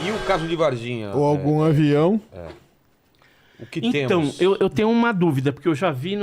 E o caso de Varginha? Ou algum avião. O que Então, temos? eu tenho uma dúvida, porque eu já vi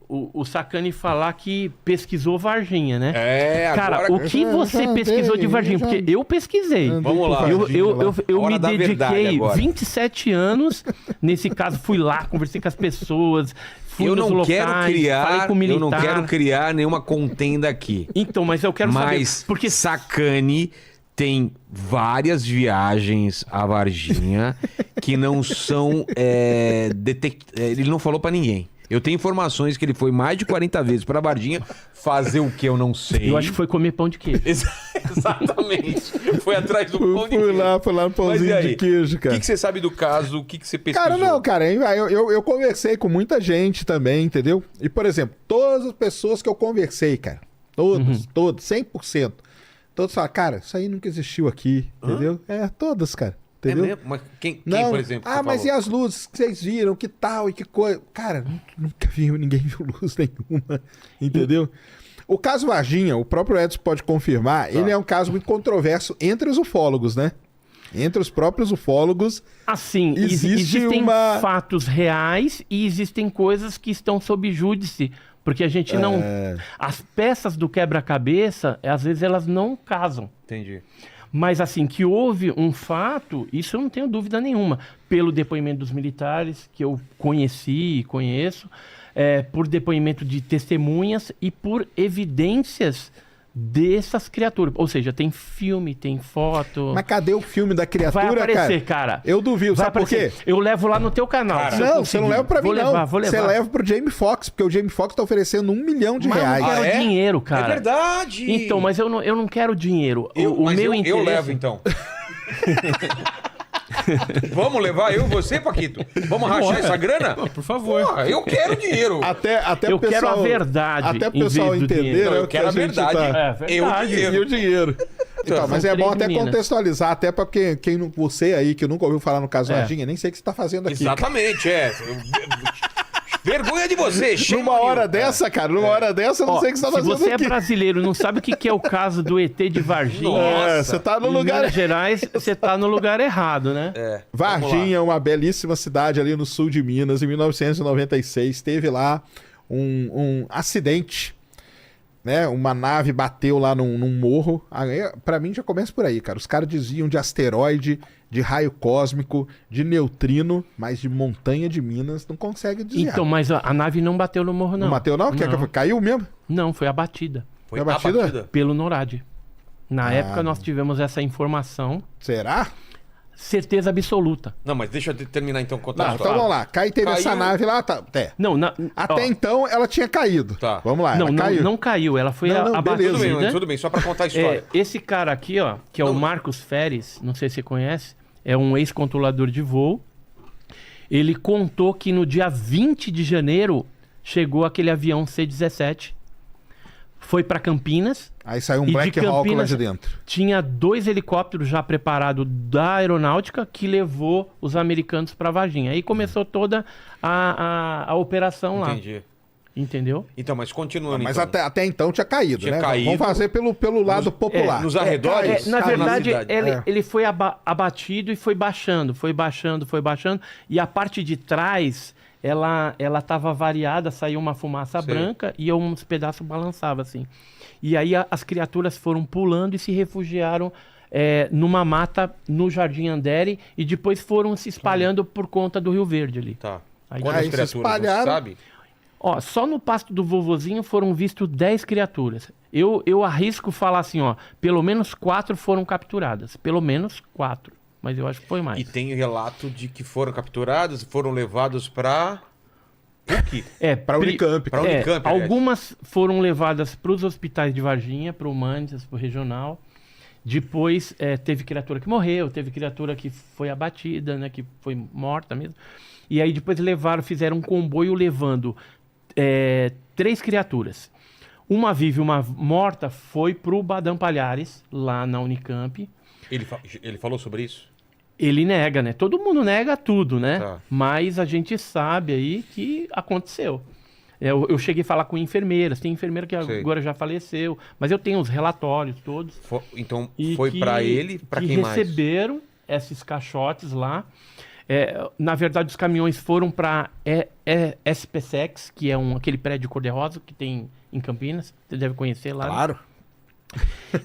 o Sacani falar que pesquisou Varginha, né? Agora... Cara, o que você pesquisou de Varginha? Porque eu pesquisei. Vamos lá. Eu me dediquei agora. 27 anos, nesse caso fui lá, conversei com as pessoas, fui Eu nos não locais, falei com o militar. Eu não quero criar nenhuma contenda aqui. Então, mas eu quero saber, porque Sacani tem várias viagens a Varginha que não são ele não falou pra ninguém. Eu tenho informações que ele foi mais de 40 vezes pra Varginha fazer o que eu não sei. eu acho que foi comer pão de queijo. Exatamente. Foi atrás do pão de Fui queijo. lá no Mas pãozinho e aí? de queijo, O cara. que você sabe do caso? O que você pesquisou? Cara, não, cara, eu conversei com muita gente também, entendeu? E, por exemplo, todas as pessoas que eu conversei, cara, todos, 100%, todos falaram, cara, isso aí nunca existiu aqui, entendeu? Todas, cara, entendeu? É mesmo? Mas quem Não, por exemplo? que você mas falou? e as luzes que vocês viram, que tal e que coisa? Cara, nunca vi, ninguém viu luz nenhuma, entendeu? O caso Varginha, o próprio Edson pode confirmar, ele é um caso muito controverso entre os ufólogos, né? Entre os próprios ufólogos. Assim, Existe existem uma- fatos reais e existem coisas que estão sob júdice, porque a gente não... As peças do quebra-cabeça, às vezes elas não casam. Entendi. Mas assim, que houve um fato, isso eu não tenho dúvida nenhuma. Pelo depoimento dos militares, que eu conheci e conheço, por depoimento de testemunhas e por evidências dessas criaturas. Ou seja, tem filme, tem foto. Mas cadê o filme da criatura, Vai aparecer, cara. Eu duvido, Vai sabe por quê? aparecer. Eu levo lá no teu canal. Cara, se eu Não, conseguir. você não leva pra mim, Vou levar, não. Vou levar. Você leva pro Jamie Foxx, porque o Jamie Foxx tá oferecendo $1 milhão de Mas eu reais. não quero Ah, é? dinheiro, cara. É verdade. Então, mas eu não quero dinheiro. O Mas meu eu interesse... levo, então. Vamos levar eu e você, Paquito? Vamos rachar essa grana? Por favor. Porra, eu quero dinheiro. Até Eu o pessoal, quero a verdade Até o em pessoal vez do entender, dinheiro. né, Eu o que quero a gente verdade. tá- É verdade. Eu E dinheiro. o dinheiro. Então, mas São é bom três até meninas. contextualizar, até pra quem não, você aí que nunca ouviu falar no caso Varginha, nem sei o que você tá fazendo aqui. Exatamente, Vergonha de você, shame Numa on hora you. dessa, cara, numa hora dessa, eu não Ó, sei o que você tá se fazendo você é aqui. brasileiro e não sabe o que é o caso do ET de Varginha, Nossa. Você tá no em lugar... Minas Gerais, você tá no lugar errado, né? Varginha é uma belíssima cidade ali no sul de Minas. Em 1996 teve lá um acidente, né? Uma nave bateu lá num morro. Aí, pra mim já começa por aí, cara. Os caras diziam de asteroide, de raio cósmico, de neutrino, mas de montanha de Minas não consegue desviar. Então, mas a nave não bateu no morro, não. não bateu não? Não. Caiu mesmo? Não, foi abatida Foi Foi abatida? pelo NORAD. Na época nós tivemos essa informação, Será? certeza absoluta. Não, mas deixa eu terminar então contar a Não, então história. vamos lá. Teve essa Caiu. nave lá, tá. Não, Até ó, então ela tinha caído. Tá. Vamos lá, não, ela não, caiu. não caiu, ela foi Não, abatida. beleza. Tudo bem, só pra contar a história. Esse cara aqui, ó, que é o Marcos Feres, não sei se você conhece, é um ex-controlador de voo. Ele contou que no dia 20 de janeiro chegou aquele avião C-17, foi para Campinas, Aí saiu um E de Black Hawk lá Campinas- de dentro. tinha 2 helicópteros já preparados da aeronáutica que levou os americanos para Varginha. Aí começou toda a operação lá, Entendi. entendeu? Então, mas continuando. Mas então. até então tinha caído, Tinha né? caído. Vamos fazer pelo lado popular. nos arredores? caiu. Na Cara, verdade, na cidade. ele foi abatido e foi baixando, foi baixando. E a parte de trás, ela estava variada, saiu uma fumaça Sei. branca e uns pedaços balançavam assim. E aí as criaturas foram pulando e se refugiaram numa mata no Jardim Andere e depois foram se espalhando por conta do Rio Verde ali. Tá. Aí Quantas se criaturas, você espalharam. sabe? Ó, só no pasto do vovozinho foram vistos 10 criaturas. Eu arrisco falar assim, ó, pelo menos 4 foram capturadas. Pelo menos 4. Mas eu acho que foi mais. E tem relato de que foram capturados, foram levados pra... PUC? Pra Unicamp. Pra Unicamp, aliás. algumas foram levadas para os hospitais de Varginha, para o Humanitas, para o Regional. Depois teve criatura que morreu, teve criatura que foi abatida, né, que foi morta mesmo. E aí depois fizeram um comboio levando 3 criaturas. Uma viva e uma morta foi pro Badam Palhares, lá na Unicamp. Ele falou sobre isso? Ele nega, né? Todo mundo nega tudo, né? Tá. Mas a gente sabe aí que aconteceu. Eu cheguei a falar com enfermeiras. Tem enfermeira que Sei. agora já faleceu. Mas eu tenho os relatórios todos. Então E foi que- pra ele, pra que quem mais? receberam esses caixotes lá. Na verdade, os caminhões foram para SPSEX, que é aquele prédio cor-de-rosa que tem em Campinas. Você deve conhecer lá. Claro.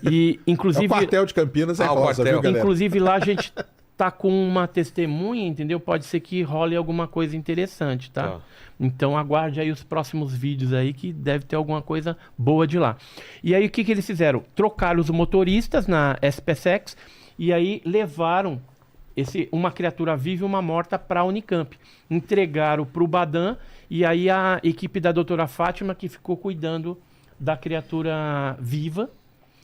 E, inclusive, O quartel de Campinas é o rosa, quartel. viu, galera? inclusive lá a gente tá com uma testemunha, entendeu? Pode ser que role alguma coisa interessante, tá? Tá. Então aguarde aí os próximos vídeos aí que deve ter alguma coisa boa de lá. E aí o que eles fizeram? Trocaram os motoristas na SPSEX e aí levaram uma criatura viva e uma morta para a Unicamp. Entregaram para o Badan e aí a equipe da doutora Fátima que ficou cuidando da criatura viva.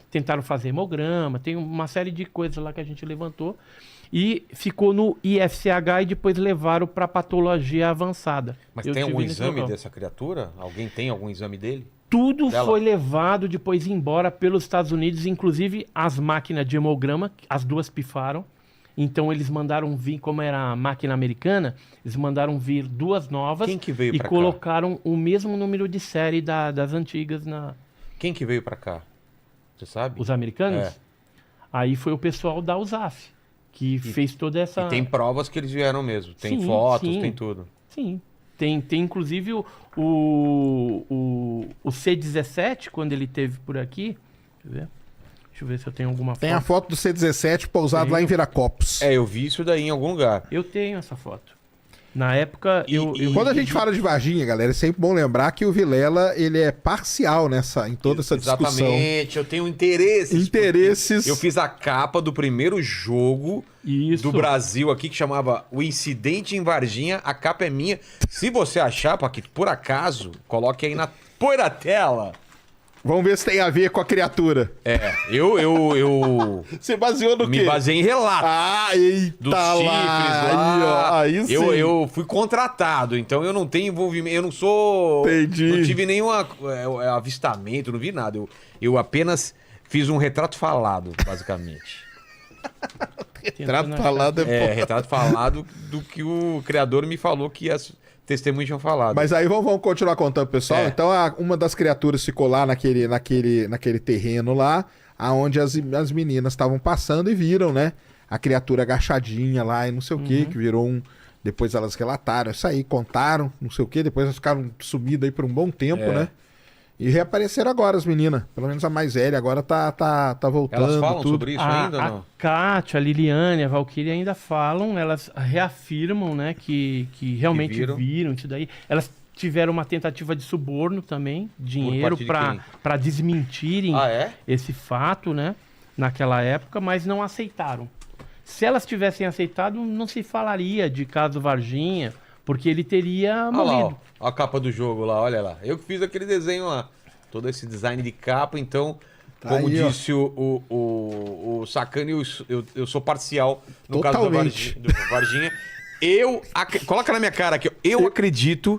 Tentaram fazer hemograma, tem uma série de coisas lá que a gente levantou. E ficou no IFCH e depois levaram para patologia avançada. Mas Eu tem algum tive nesse exame local. dessa criatura? Alguém tem algum exame dele? Tudo dela? foi levado depois embora pelos Estados Unidos, inclusive as máquinas de hemograma, as duas pifaram. Então eles mandaram vir, como era a máquina americana, eles mandaram vir duas novas. Quem que veio e pra cá? colocaram o mesmo número de série das antigas na. Quem que veio pra cá? Você sabe? Os americanos? É. Aí foi o pessoal da USAF, que fez toda essa. E tem provas que eles vieram mesmo. Tem Sim, fotos, sim. tem tudo. Sim. Tem inclusive o C-17, quando ele teve por aqui. Deixa eu ver se eu tenho alguma Tem a foto. foto do C-17 pousado lá em Viracopos. É, eu vi isso daí em algum lugar. Eu tenho essa foto. Na época, E- eu Quando a gente fala de Varginha, galera, é sempre bom lembrar que o Vilela, ele é parcial em toda essa discussão. Exatamente, eu tenho interesses. Interesses. Eu fiz a capa do primeiro jogo Isso. do Brasil aqui, que chamava O Incidente em Varginha. A capa é minha. Se você achar, Paquito, por acaso, coloque aí põe na tela. Vamos ver se tem a ver com a criatura. Eu Você baseou no me quê? baseei em relatos. Ah, eita Dos lá. chifres lá. Aí sim. Eu fui contratado, então eu não tenho envolvimento, eu não sou... Entendi. Não tive nenhum avistamento, não vi nada. Eu apenas fiz um retrato falado, basicamente. Retrato falado é bom. Retrato falado do que o criador me falou que as testemunhas tinham falado. Mas aí vamos continuar contando, pessoal. É. Então, uma das criaturas ficou lá naquele terreno lá, aonde as meninas estavam passando e viram, né? A criatura agachadinha lá e não sei o que virou um... Depois elas relataram isso aí, contaram, não sei o que, depois elas ficaram sumidas aí por um bom tempo, né? E reapareceram agora as meninas. Pelo menos a mais velha agora tá voltando. Elas falam tudo. sobre isso ainda ou a não? Kátia, a Liliane, a Valkyria ainda falam, elas reafirmam, né, que realmente viram. viram isso daí. Elas tiveram uma tentativa de suborno também, dinheiro, parte de para desmentirem Ah, é? esse fato, né, naquela época, mas não aceitaram. Se elas tivessem aceitado, não se falaria de caso Varginha, porque ele teria Olha lá, morrido. ó, a capa do jogo lá, olha lá. Eu que fiz aquele desenho lá. Todo esse design de capa, então, Tá como aí, ó. disse o Sacani, eu sou parcial no caso Totalmente. do Varginha. Coloca na minha cara aqui, ó. Eu acredito,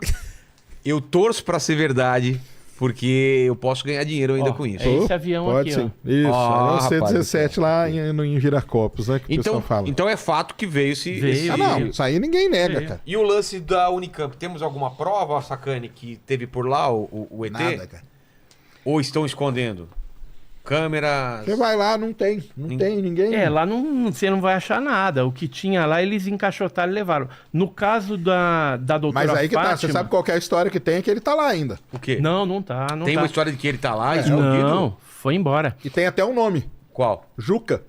eu torço pra ser verdade, porque eu posso ganhar dinheiro ainda Ó, com isso. é esse avião Pode aqui, sim. ó. Isso, Ah, é o rapaz, C-17 lá em Viracopos, né? Que o pessoal fala. Então é fato que veio esse... Veio. Ah, não, isso aí ninguém nega, Veio. cara. E o lance da Unicamp, temos alguma prova, Sacani, que teve por lá o ET? Nada, cara. Ou estão escondendo? Câmeras... Você vai lá, não tem ninguém. Lá você não vai achar nada. O que tinha lá, eles encaixotaram e levaram. No caso da doutora Mas aí que tá, Fátima... você sabe qual que é a história que tem, é que ele tá lá ainda. O quê? Não tá. Não Tem tá. uma história de que ele tá lá, escondido? Não, foi embora. E tem até um nome, Qual? Juca.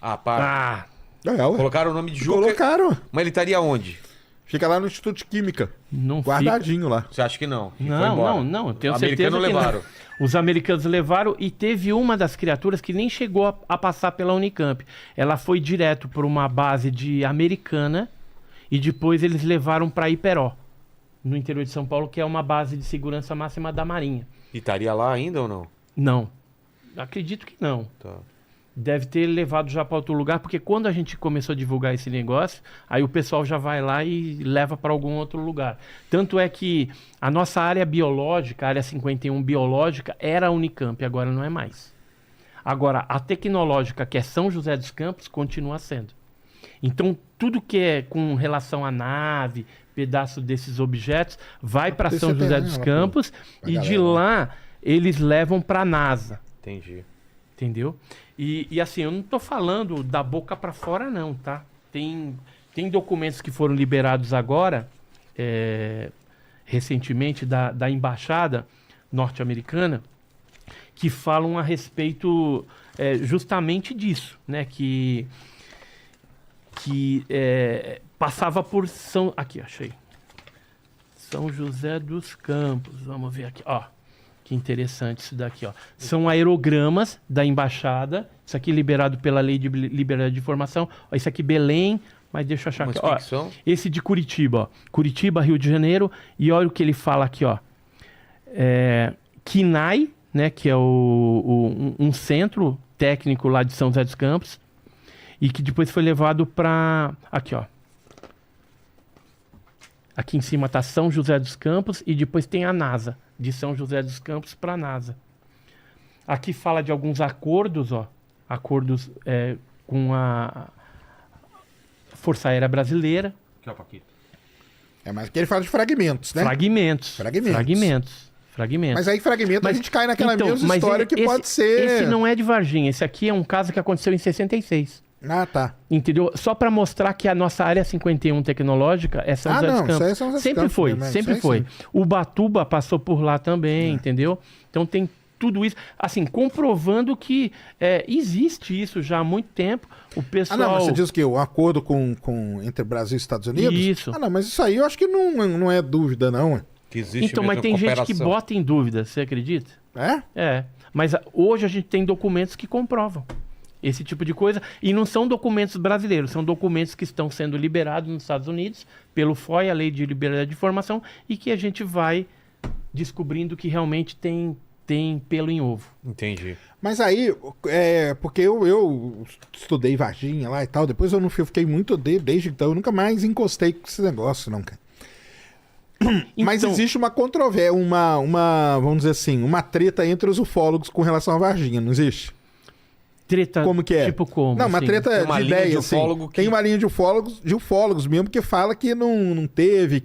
Ah, para. Ah, É, ué. Colocaram o nome de Juca, Colocaram. mas ele estaria onde? Fica lá no Instituto de Química, não fica... guardadinho lá. Você acha que não? Que foi Não, embora? não, eu tenho Os certeza americanos que levaram. não. Os americanos levaram e teve uma das criaturas que nem chegou a passar pela Unicamp. Ela foi direto para uma base de Americana e depois eles levaram para Iperó, no interior de São Paulo, que é uma base de segurança máxima da Marinha. E estaria lá ainda ou não? Não, acredito que não. Tá. Deve ter levado já para outro lugar, porque quando a gente começou a divulgar esse negócio, aí o pessoal já vai lá e leva para algum outro lugar. Tanto é que a nossa área biológica, a área 51 biológica, era a Unicamp, agora não é mais. Agora, a tecnológica, que é São José dos Campos, continua sendo. Então, tudo que é com relação à nave, pedaço desses objetos, vai para São José dos Campos e de lá eles levam para a NASA. Entendi. Entendeu? E assim, eu não tô falando da boca pra fora não, tá? Tem documentos que foram liberados agora, recentemente, da embaixada norte-americana, que falam a respeito justamente disso, né? Que passava por São... Aqui, achei. São José dos Campos. Vamos ver aqui, ó. Que interessante isso daqui, ó. São aerogramas da embaixada. Isso aqui liberado pela Lei de Liberdade de Informação. Ó, isso aqui Belém, mas deixa eu achar aqui. Ó, esse de Curitiba, ó. Curitiba, Rio de Janeiro. E olha o que ele fala aqui, ó. KINAI, né, que é um centro técnico lá de São José dos Campos. E que depois foi levado para... Aqui, ó. Aqui em cima tá São José dos Campos e depois tem a NASA. De São José dos Campos para a NASA. Aqui fala de alguns acordos, ó. Acordos com a Força Aérea Brasileira. Aqui, ó, Paquito. Mas aqui ele fala de fragmentos, né? Fragmentos. Mas aí fragmento a gente cai naquela mesma história que pode ser... Esse não é de Varginha. Esse aqui é um caso que aconteceu em 66. Ah, tá. Entendeu? Só para mostrar que a nossa área 51 tecnológica é São José dos Campos. Isso aí é São José dos Sempre Campos, foi, né? sempre Isso foi. sim. Ubatuba passou por lá também, entendeu? Então tem tudo isso, assim, comprovando que existe isso já há muito tempo. O pessoal... Ah, não, mas você diz que o acordo entre Brasil e Estados Unidos? Isso. Ah, não, mas isso aí eu acho que não é dúvida, não. Que existe então, mas tem gente que bota em dúvida, você acredita? É? Mas hoje a gente tem documentos que comprovam esse tipo de coisa. E não são documentos brasileiros, são documentos que estão sendo liberados nos Estados Unidos pelo FOI, a Lei de Liberdade de Informação, e que a gente vai descobrindo que realmente tem pelo em ovo. Entendi. Mas aí, porque eu estudei Varginha lá e tal, depois eu fiquei muito desde então, eu nunca mais encostei com esse negócio, não, cara. Mas existe uma controvérsia, vamos dizer assim, uma treta entre os ufólogos com relação a Varginha, não existe? Treta, como que é? Tipo como? Não, uma assim? treta uma de linha ideia, de assim. ufólogo que... Tem uma linha de ufólogos mesmo que fala que não teve,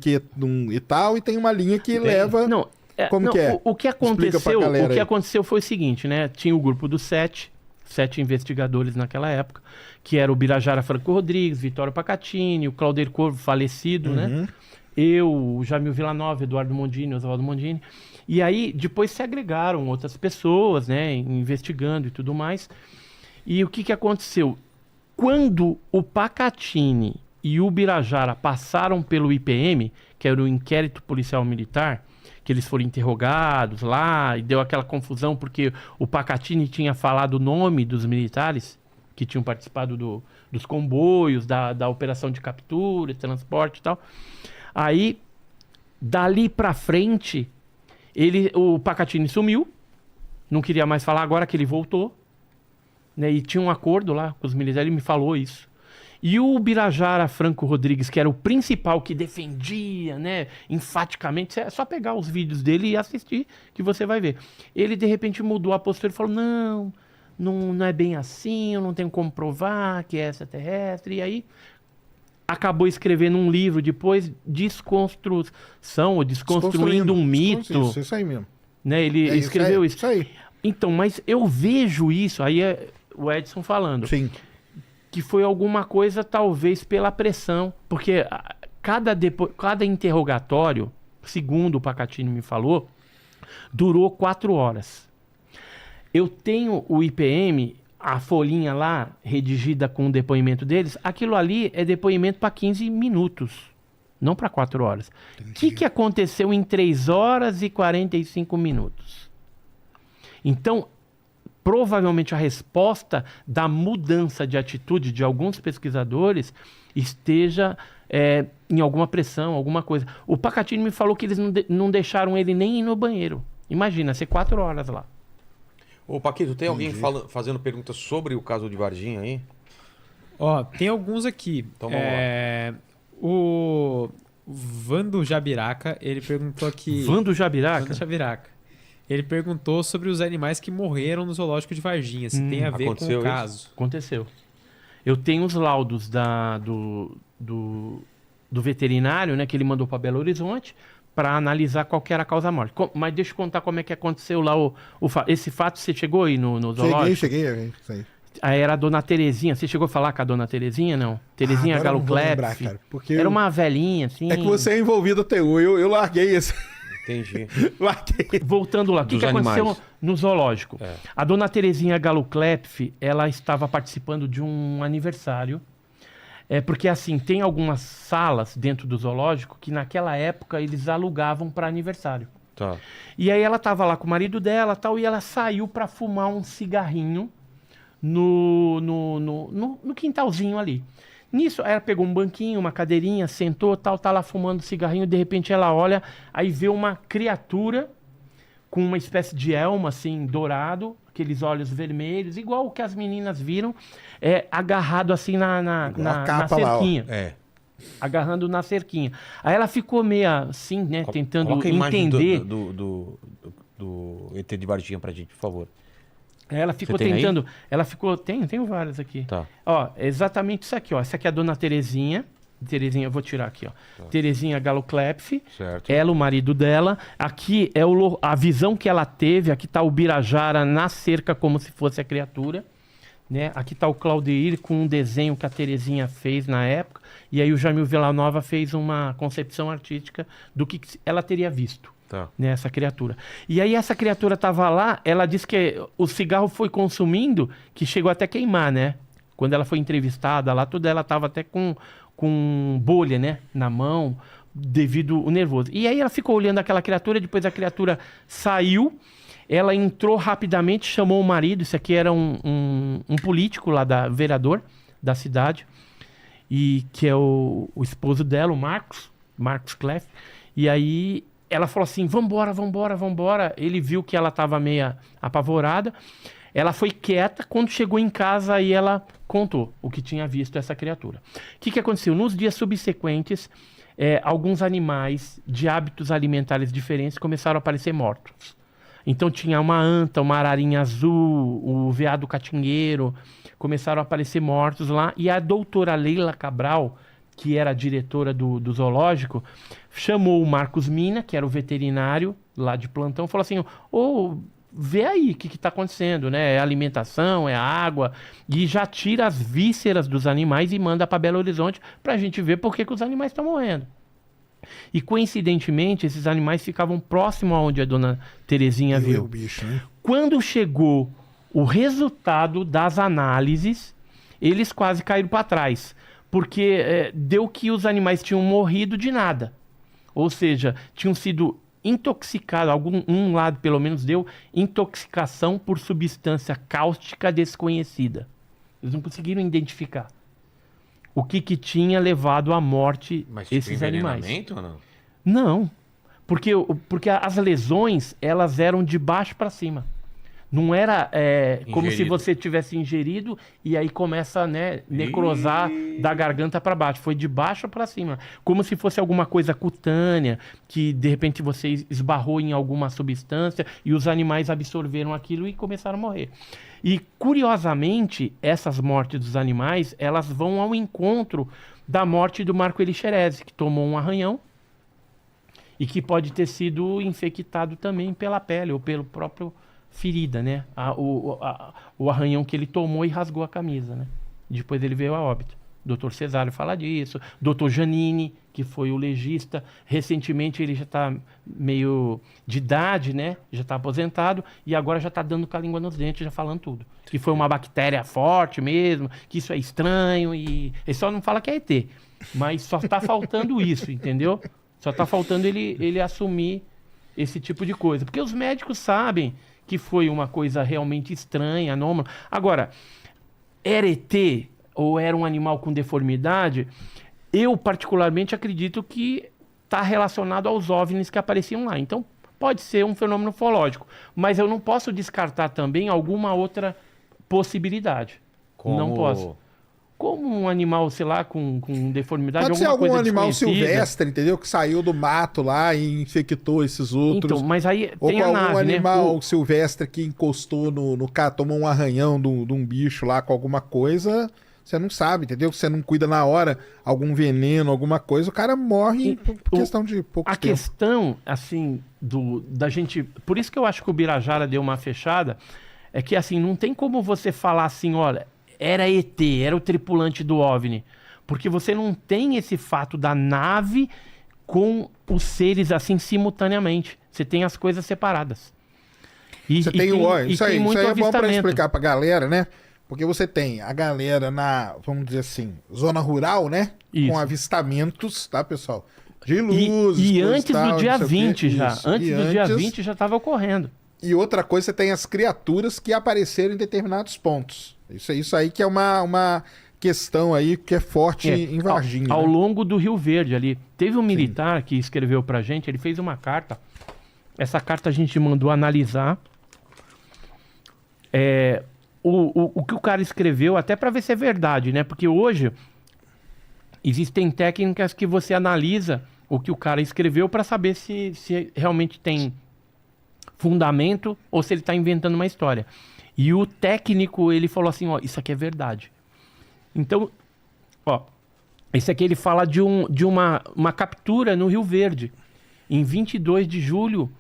e tal, e tem uma linha que leva... Não, como que é? O que aconteceu foi o seguinte, né? Tinha o grupo dos 7 investigadores naquela época, que era o Birajara Franco Rodrigues, Vitório Pacatini, o Claudir Corvo, falecido, né? Eu, o Jamil Villanova, Eduardo Mondini, Oswaldo Mondini. E aí, depois se agregaram outras pessoas, né? Investigando e tudo mais. E o que aconteceu? Quando o Pacatini e o Birajara passaram pelo IPM, que era o Inquérito Policial Militar, que eles foram interrogados lá, e deu aquela confusão, porque o Pacatini tinha falado o nome dos militares que tinham participado dos comboios, da operação de captura, transporte e tal. Aí, dali pra frente, o Pacatini sumiu, não queria mais falar, agora que ele voltou, né, e tinha um acordo lá com os militares, ele me falou isso. E o Birajara Franco Rodrigues, que era o principal que defendia, né, enfaticamente, é só pegar os vídeos dele e assistir, que você vai ver. Ele, de repente, mudou a postura e falou, não é bem assim, eu não tenho como provar que é extraterrestre, e aí... acabou escrevendo um livro depois, Desconstrução, ou Desconstruindo um Mito. Isso aí mesmo. Né? Ele escreveu isso. Isso aí. Então, mas eu vejo isso, aí é o Edson falando, Sim. que foi alguma coisa talvez pela pressão, porque cada interrogatório, segundo o Pacatini me falou, durou 4 horas. Eu tenho o IPM... a folhinha lá, redigida com o depoimento deles, aquilo ali é depoimento para 15 minutos, não para 4 horas. O que aconteceu em 3 horas e 45 minutos? Então, provavelmente a resposta da mudança de atitude de alguns pesquisadores esteja em alguma pressão, alguma coisa. O Pacatini me falou que eles não deixaram ele nem ir no banheiro. Imagina, ser 4 horas lá. Ô, Paquito, tem alguém fazendo perguntas sobre o caso de Varginha aí? Ó, tem alguns aqui. Então vamos lá. O Vando Jabiraca, ele perguntou aqui... Vando Jabiraca? Vando Jabiraca. Ele perguntou sobre os animais que morreram no zoológico de Varginha, se tem a ver com o caso. Aconteceu. Eu tenho os laudos do veterinário, né, que ele mandou para Belo Horizonte, para analisar qual que era a causa-morte. Mas deixa eu contar como é que aconteceu lá esse fato. Você chegou aí no zoológico? Cheguei. Aí era a dona Terezinha. Você chegou a falar com a dona Terezinha, não? Terezinha Galo Clepf. Era uma velhinha, assim. É que você é envolvido até hoje. Eu larguei esse. Entendi. Larguei. Voltando lá, o que aconteceu no zoológico? A dona Terezinha Galo Clepf, ela estava participando de um aniversário. Porque, assim, tem algumas salas dentro do zoológico que naquela época eles alugavam para aniversário. Tá. E aí ela tava lá com o marido dela tal, e ela saiu para fumar um cigarrinho no quintalzinho ali. Nisso, ela pegou um banquinho, uma cadeirinha, sentou, tal, tá lá fumando cigarrinho, de repente ela olha, aí vê uma criatura com uma espécie de elmo, assim, dourado, aqueles olhos vermelhos, igual o que as meninas viram, agarrado assim na cerquinha. Agarrando na cerquinha. Aí ela ficou meio assim, né, tentando entender. Do ET de Varginha pra gente, por favor. Ela ficou tentando. Aí? Ela ficou. Tenho várias aqui. Tá. Ó, exatamente isso aqui, ó. Essa aqui é a dona Terezinha. Terezinha, eu vou tirar aqui, ó. Tá. Terezinha Galo Clepf. Certo. Ela, o marido dela. Aqui é a visão que ela teve. Aqui tá o Birajara na cerca, como se fosse a criatura. Né? Aqui tá o Claudeir com um desenho que a Terezinha fez na época. E aí o Jamil Villanova fez uma concepção artística do que ela teria visto. Tá. Né, essa criatura. E aí essa criatura tava lá, ela disse que o cigarro foi consumindo, que chegou até queimar, né? Quando ela foi entrevistada lá, tudo ela tava até com bolha, né? Na mão, devido ao nervoso. E aí ela ficou olhando aquela criatura, depois a criatura saiu, ela entrou rapidamente, chamou o marido, isso aqui era um político lá, vereador da cidade, e que é o esposo dela, o Marcos Clepf, e aí ela falou assim, vambora. Ele viu que ela estava meio apavorada. Ela foi quieta. Quando chegou em casa, aí ela contou o que tinha visto essa criatura. O que aconteceu? Nos dias subsequentes, alguns animais de hábitos alimentares diferentes começaram a aparecer mortos. Então tinha uma anta, uma ararinha azul, o veado catingueiro, começaram a aparecer mortos lá. E a doutora Leila Cabral, que era a diretora do zoológico, chamou o Marcos Mina, que era o veterinário lá de plantão, falou assim, vê aí o que está acontecendo, né? É alimentação, é água, e já tira as vísceras dos animais e manda para Belo Horizonte para a gente ver por que os animais estão morrendo. E coincidentemente, esses animais ficavam próximo aonde a dona Terezinha viu. O bicho, né? Quando chegou o resultado das análises, eles quase caíram para trás. Porque deu que os animais tinham morrido de nada. Ou seja, tinham sido intoxicados, um lado pelo menos deu intoxicação por substância cáustica desconhecida. Eles não conseguiram identificar o que tinha levado à morte esses animais. Mas ou não? Não, porque as lesões, elas eram de baixo para cima. Não era como se você tivesse ingerido e aí começa a necrosar da garganta para baixo. Foi de baixo para cima. Como se fosse alguma coisa cutânea, que de repente você esbarrou em alguma substância e os animais absorveram aquilo e começaram a morrer. E, curiosamente, essas mortes dos animais, elas vão ao encontro da morte do Marco Elixerese, que tomou um arranhão e que pode ter sido infectado também pela pele ou pelo próprio ferida, né? O arranhão que ele tomou e rasgou a camisa, né? Depois ele veio a óbito. Dr. Cesário fala disso. Dr. Janine, que foi o legista, recentemente ele já está meio de idade, né? Já está aposentado e agora já está dando com a língua nos dentes, já falando tudo. Que foi uma bactéria forte mesmo, que isso é estranho e... Ele só não fala que é ET, mas só está faltando isso, entendeu? Só está faltando ele assumir esse tipo de coisa. Porque os médicos sabem que foi uma coisa realmente estranha, anômala. Agora, era ET ou era um animal com deformidade? Eu, particularmente, acredito que está relacionado aos OVNIs que apareciam lá. Então, pode ser um fenômeno ufológico. Mas eu não posso descartar também alguma outra possibilidade. Como... Não posso. Como um animal, sei lá, com deformidade, pode ser alguma algum coisa animal desconhecida. silvestre, entendeu? Que saiu do mato lá e infectou esses outros. Então, mas aí ou tem a algum nave, animal né? silvestre que encostou no cara, tomou um arranhão de um bicho lá com alguma coisa, você não sabe, entendeu? Você não cuida na hora, algum veneno, alguma coisa, o cara morre por questão de pouco tempo. A questão, assim, da gente... Por isso que eu acho que o Birajara deu uma fechada. é que assim, não tem como você falar assim, olha, era ET, era o tripulante do OVNI. Porque você não tem esse fato da nave com os seres assim simultaneamente. Você tem as coisas separadas. Isso aí é bom para explicar pra galera, né? Porque você tem a galera na, vamos dizer assim, zona rural, né? Isso. Com avistamentos, tá, pessoal? De luzes. E antes do dia 20 já. Antes do dia 20 já estava ocorrendo. E outra coisa, você tem as criaturas que apareceram em determinados pontos. Isso aí que é uma questão aí que é forte em Varginha. Ao longo do Rio Verde ali. Teve um militar que escreveu pra gente, ele fez uma carta. Essa carta a gente mandou analisar. O que o cara escreveu, até para ver se é verdade, né? Porque hoje existem técnicas que você analisa o que o cara escreveu para saber se realmente tem fundamento ou se ele está inventando uma história. E o técnico, ele falou assim, ó, isso aqui é verdade. Então, ó, esse aqui ele fala de uma captura no Rio Verde. Em 22 de julho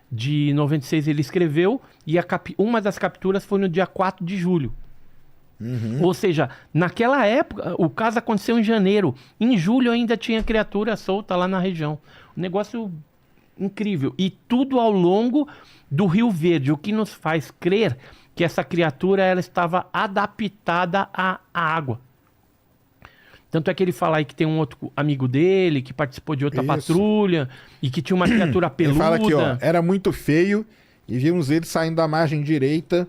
de 96 ele escreveu e uma das capturas foi no dia 4 de julho. Ou seja, naquela época, o caso aconteceu em janeiro. Em julho ainda tinha criatura solta lá na região. Um negócio incrível. E tudo ao longo do Rio Verde, o que nos faz crer que essa criatura ela estava adaptada à água. Tanto é que ele fala aí que tem um outro amigo dele que participou de outra patrulha e que tinha uma criatura peluda. Ele fala aqui, ó, era muito feio e vimos ele saindo da margem direita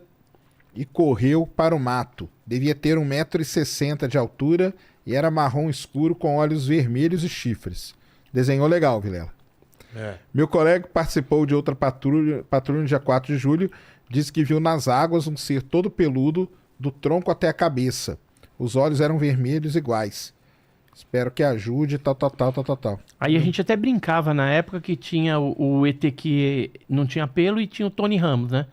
e correu para o mato. Devia ter 1,60 m de altura e era marrom escuro com olhos vermelhos e chifres. Desenhou legal, Vilela. Meu colega participou de outra patrulha no dia 4 de julho, disse que viu nas águas um ser todo peludo, do tronco até a cabeça. Os olhos eram vermelhos iguais. Espero que ajude, tal. Aí a gente até brincava na época que tinha o ET que não tinha pelo e tinha o Tony Ramos, né?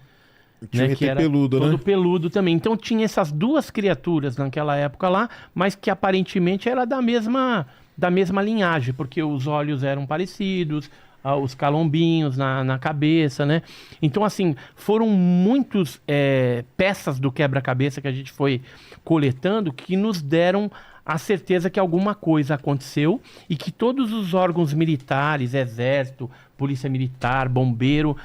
Tinha né? ET peludo, todo né? peludo também. Então tinha essas duas criaturas naquela época lá, mas que aparentemente era da mesma linhagem, porque os olhos eram parecidos, os calombinhos na cabeça, né? Então, assim, foram muitas peças do quebra-cabeça que a gente foi coletando que nos deram a certeza que alguma coisa aconteceu e que todos os órgãos militares, Exército, Polícia Militar, Bombeiro,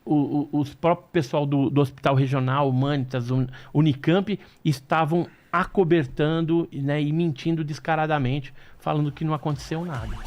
os próprios pessoal do Hospital Regional, Humanitas, Unicamp, estavam acobertando, né, e mentindo descaradamente, falando que não aconteceu nada.